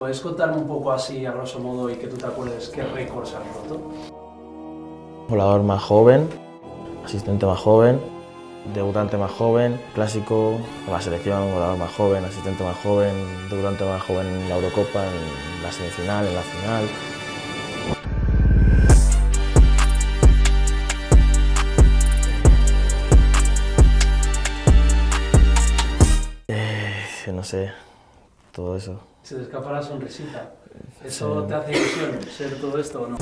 ¿Puedes contarme un poco así, a grosso modo, y que tú te acuerdes qué récords has roto? Jugador más joven, asistente más joven, debutante más joven, clásico, con la selección, jugador más joven, asistente más joven, debutante más joven en la Eurocopa, en la semifinal, en la final. No sé, todo eso. Se te escapa la sonrisita. ¿Eso te hace ilusión, ser todo esto o no?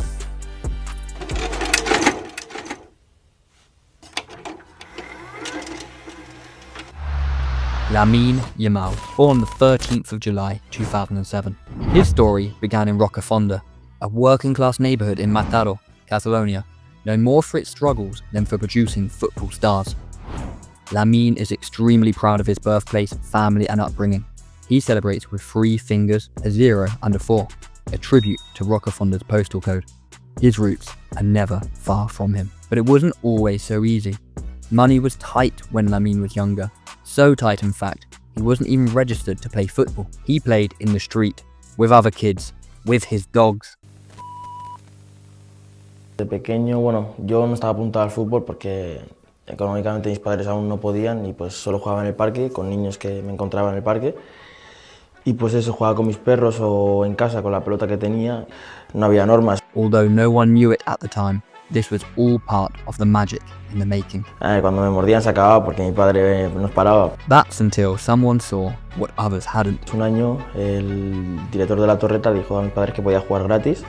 Lamine Yamal, born the 13th of July 2007. His story began in Rocafonda, a working-class neighbourhood in Mataró, Catalonia, known more for its struggles than for producing football stars. Lamine is extremely proud of his birthplace, family and upbringing. He celebrates with 3 fingers, a 0 and a 4, a tribute to Rocafonda's postal code. His roots are never far from him. But it wasn't always so easy. Money was tight when Lamine was younger. So tight, in fact, he wasn't even registered to play football. He played in the street, with other kids, with his dogs. De pequeño, bueno, yo no estaba apuntado al fútbol porque económicamente mis padres aún no podían y pues solo jugaba en el parque, con niños que me encontraba en el parque. Y pues eso, jugaba con mis perros o en casa con la pelota que tenía. No había normas. Although no one knew it at the time, this was all part of the magic in the making. Cuando me mordían se acababa porque mi padre nos paraba. That's until someone saw what others hadn't. Un año el director de la Torreta dijo a mis padres que podía jugar gratis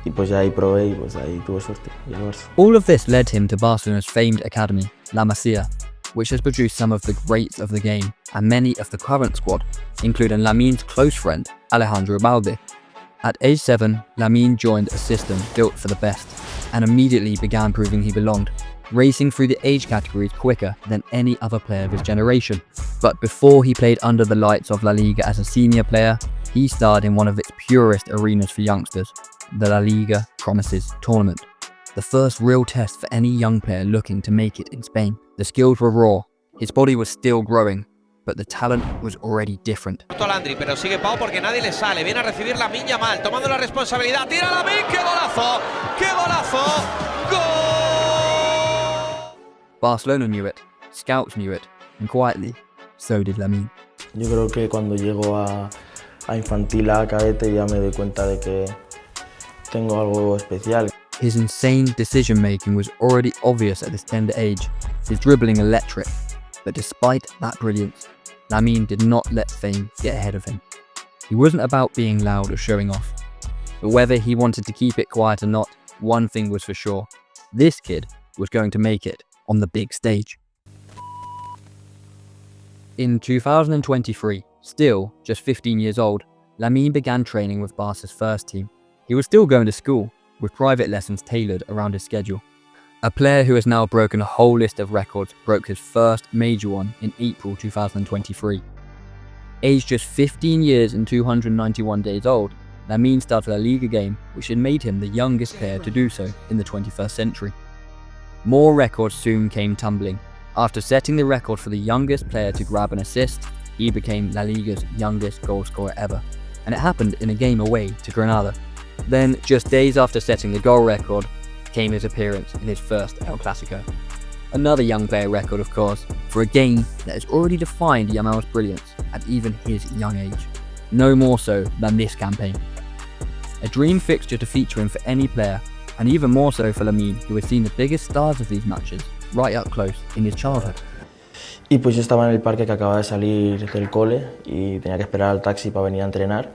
y pues ya ahí probé y pues ahí tuve suerte y el Barça. All of this led him to Barcelona's famed academy, La Masia, which has produced some of the greats of the game and many of the current squad, including Lamine's close friend, Alejandro Balde. At age 7, Lamine joined a system built for the best and immediately began proving he belonged, racing through the age categories quicker than any other player of his generation. But before he played under the lights of La Liga as a senior player, he starred in one of its purest arenas for youngsters, the LALIGA Promises tournament, the first real test for any young player looking to make it in Spain. The skills were raw, his body was still growing, but the talent was already different. Landry, pero sigue Pau porque nadie le sale. Viene a recibir Lamine Yamal, tomando la responsabilidad. Tira Lamine, ¡qué golazo! ¡Qué golazo! ¡Gol! Barcelona knew it, scouts knew it, and quietly, so did Lamine. Yo creo que cuando llego a infantil, a cadete, ya me doy cuenta de que tengo algo especial. His insane decision-making was already obvious at this tender age, his dribbling electric. But despite that brilliance, Lamine did not let fame get ahead of him. He wasn't about being loud or showing off. But whether he wanted to keep it quiet or not, one thing was for sure. This kid was going to make it on the big stage. In 2023, still just 15 years old, Lamine began training with Barca's first team. He was still going to school, with private lessons tailored around his schedule. A player who has now broken a whole list of records broke his first major one in April 2023. Aged just 15 years and 291 days old, Lamine started a Liga game which had made him the youngest player to do so in the 21st century. More records soon came tumbling. After setting the record for the youngest player to grab an assist, he became La Liga's youngest goalscorer ever, and it happened in a game away to Granada. Then, just days after setting the goal record, came his appearance in his first ElClásico. Another young player record, of course, for a game that has already defined Yamal's brilliance at even his young age. No more so than this campaign. A dream fixture to feature him for any player, and even more so for Lamine, who has seen the biggest stars of these matches right up close in his childhood. Y pues yo estaba en el parque que acababa de salir del cole y tenía que esperar al taxi para venir a entrenar.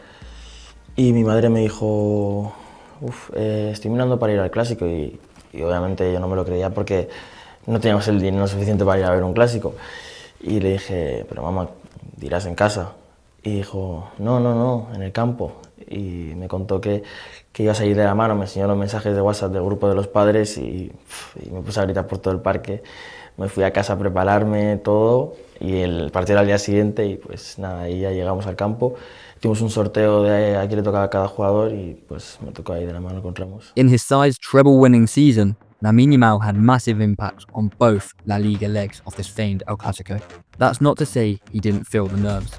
Y mi madre me dijo, estoy mirando para ir al clásico y obviamente yo no me lo creía porque no teníamos el dinero suficiente para ir a ver un clásico. Y le dije, pero mamá, dirás en casa. Y dijo, no, en el campo. Y me contó que iba a salir de la mano, me enseñó los mensajes de WhatsApp del grupo de los padres y me puse a gritar por todo el parque. Me fui a casa a prepararme todo y el partido era al día siguiente y pues nada, ahí ya llegamos al campo. Tuvimos un sorteo de a quién le tocaba a cada jugador y pues me tocó ahí de la mano con Ramos. In his side's treble-winning season, Lamine Yamal had massive impacts on both La Liga legs of this famed ElClásico. That's not to say he didn't feel the nerves.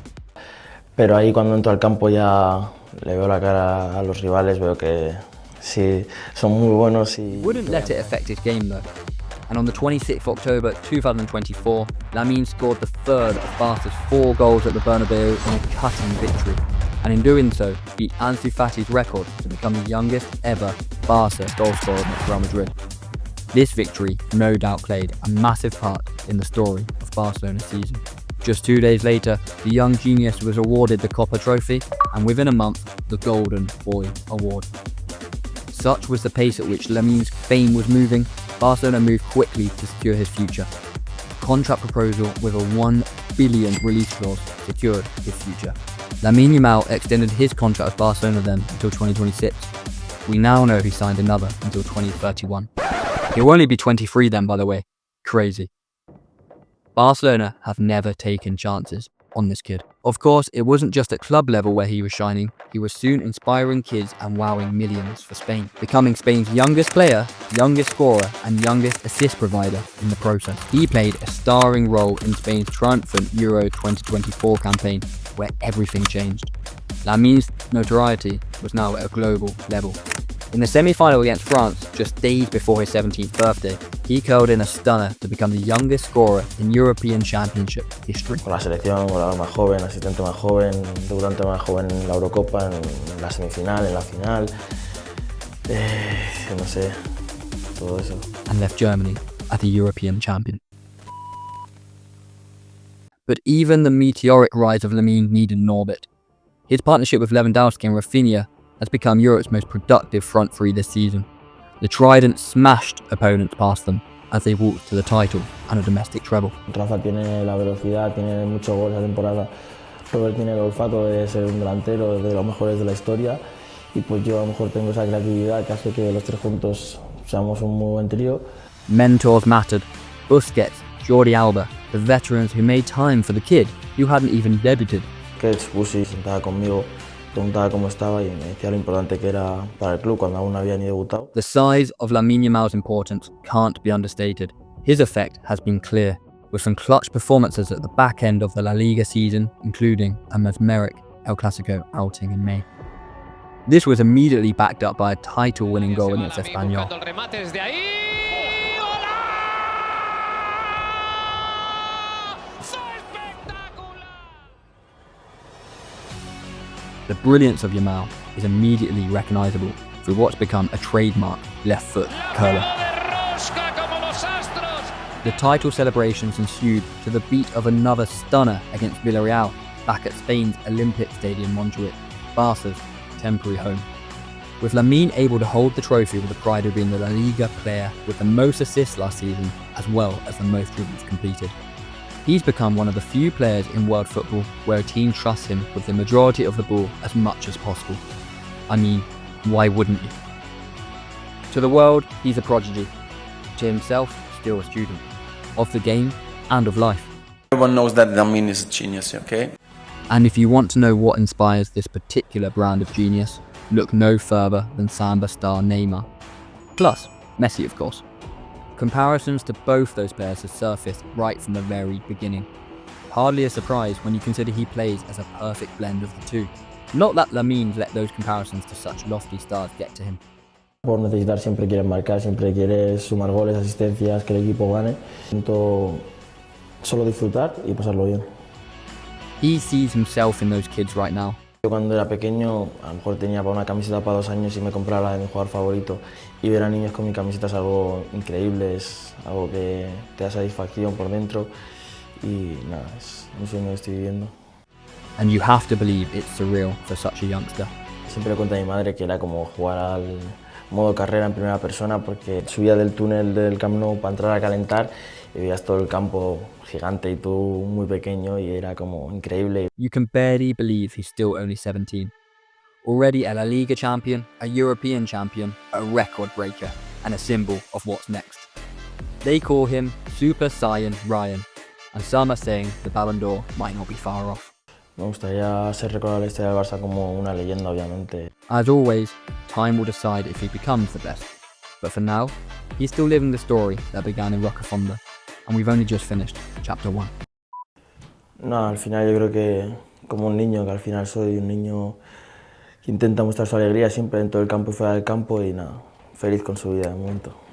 Pero ahí cuando entro al campo ya Le veo la cara a los rivales, veo que sí, son muy buenos y... Wouldn't let it affect his game though. And on the 26th of October 2024, Lamine scored the third of Barca's 4 goals at the Bernabeu in a cutting victory, and in doing so, beat Ansu Fati's record to become the youngest ever Barca goal scorer at Real Madrid. This victory no doubt played a massive part in the story of Barcelona's season. Just 2 days later, the young genius was awarded the Copa trophy, and within a month, the Golden Boy Award. Such was the pace at which Lamine's fame was moving, Barcelona moved quickly to secure his future. A contract proposal with a $1 billion release clause secured his future. Lamine Yamal extended his contract with Barcelona then until 2026. We now know he signed another until 2031. He'll only be 23 then, by the way. Crazy. Barcelona have never taken chances on this kid. Of course, it wasn't just at club level where he was shining, he was soon inspiring kids and wowing millions for Spain, becoming Spain's youngest player, youngest scorer and youngest assist provider in the process. He played a starring role in Spain's triumphant Euro 2024 campaign, where everything changed. Lamine's notoriety was now at a global level. In the semi-final against France, just days before his 17th birthday, he curled in a stunner to become the youngest scorer in European Championship history. Con la selección, goleador más joven, asistente más joven, debutante más joven en la Eurocopa, en la semifinal, en la final, no sé, todo eso. And left Germany as the European champion. But even the meteoric rise of Lamine needed an orbit. His partnership with Lewandowski and Rafinha has become Europe's most productive front three this season. The Trident smashed opponents past them as they walked to the title and a domestic treble. Rafa tiene la velocidad, tiene mucho gol esta temporada. Robert tiene el olfato de ser un delantero de los mejores de la historia. Y pues yo a lo mejor tengo esa creatividad que hace que los tres juntos seamos un muy buen trío. Mentors mattered. Busquets, Jordi Alba, the veterans who made time for the kid who hadn't even debuted. Busi sentaba conmigo, preguntaba cómo estaba y me decía lo importante que era para el club cuando aún no había ni debutado. The size of Lamine Yamal's importance can't be understated. His effect has been clear, with some clutch performances at the back end of the La Liga season, including a mesmeric ElClásico outing in May. This was immediately backed up by a title-winning goal against España. The brilliance of Yamal is immediately recognisable through what's become a trademark left foot curler. The title celebrations ensued to the beat of another stunner against Villarreal back at Spain's Olympic Stadium Montjuic, Barca's temporary home. With Lamine able to hold the trophy with the pride of being the La Liga player with the most assists last season, as well as the most dribbles completed. He's become one of the few players in world football where a team trusts him with the majority of the ball as much as possible. I mean, why wouldn't you? To the world, he's a prodigy. To himself, still a student. Of the game and of life. Everyone knows that Lamine is a genius, okay? And if you want to know what inspires this particular brand of genius, look no further than Samba star Neymar. Plus, Messi of course. Comparisons to both those players have surfaced right from the very beginning. Hardly a surprise when you consider he plays as a perfect blend of the two. Not that Lamine let those comparisons to such lofty stars get to him. Por necesitar siempre quieres marcar, siempre quieres sumar goles, asistencias, que el equipo gane. Intento solo disfrutar y pasarlo bien. He sees himself in those kids right now. Yo cuando era pequeño, a lo mejor tenía para una camiseta para 2 años y me compraba la de mi jugador favorito. Y ver a niños con mi camiseta es algo increíble, es algo que te da satisfacción por dentro. Y nada, es un sueño que estoy viviendo. And you have to believe it's surreal for such a youngster. Siempre le cuento a mi madre que era como jugar al modo carrera en primera persona porque subía del túnel del Camp Nou para entrar a calentar y veías todo el campo gigante y tú muy pequeño y era como increíble. You can barely believe he's still only 17. Already a La Liga champion, a European champion, a record breaker, and a symbol of what's next. They call him Super Saiyan Ryan, and some are saying the Balón de Oro might not be far off. Me gustaría ser recordado en la historia del Barça como una leyenda, obviamente. As always, time will decide if he becomes the best. But for now, he's still living the story that began in Rocafonda, and we've only just finished chapter 1. No, al final yo creo que como un niño, que al final soy un niño intenta mostrar su alegría siempre dentro del campo y fuera del campo y nada, feliz con su vida de momento.